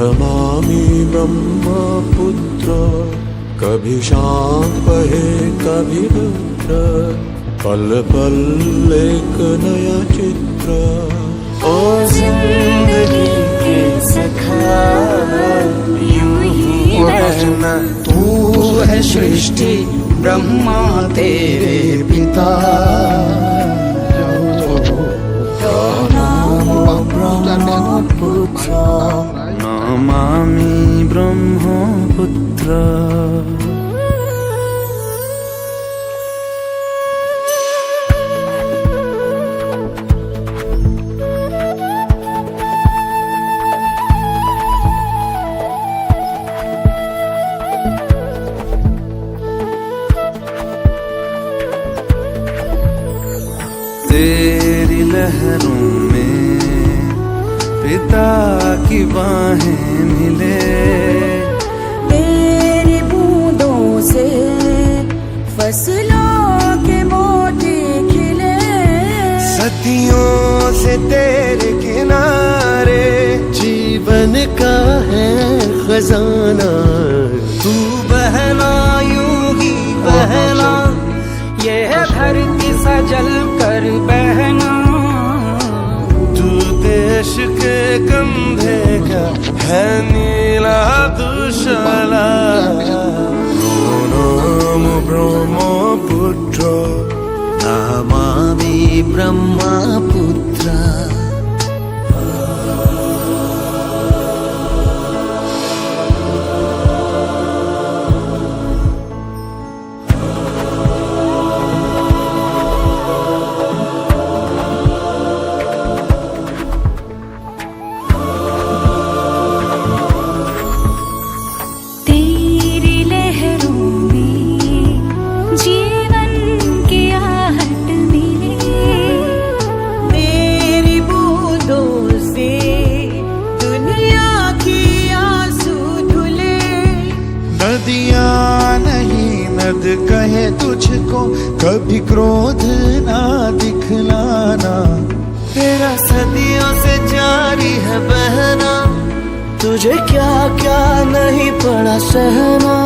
नमामि ब्रह्मपुत्र। कभी शांत बहे कभी रुद्र, पल पल एक नया चित्र। ओ जिंदगी के सखा यूं ही रहना, तू है सृष्टि ब्रह्मा तेरे पिता। नमामि ब्रह्मपुत्र। तेरी लहरों में पिता की बाहें मिले, तेरी बूंदों से फसलों के मोती खिले। सदियों से तेरे किनारे जीवन का है खजाना। तू बहना यूं ही बहना, ये धरती सजल कर बहना। तू देश के कंधे का है नीला दुशाला। नमामि ब्रह्मपुत्र। नमामि ब्रह्मपुत्र। नदियाँ नहीं नद कहे तुझको, कभी क्रोध ना दिखलाना। तेरा सदियों से जारी है बहना, तुझे क्या क्या नहीं पड़ा सहना।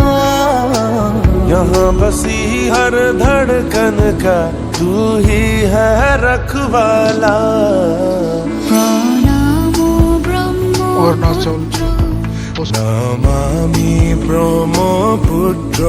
यहाँ बसी हर धड़कन का तू ही है रखवाला। और ना चल नमामि ब्रह्मपुत्र।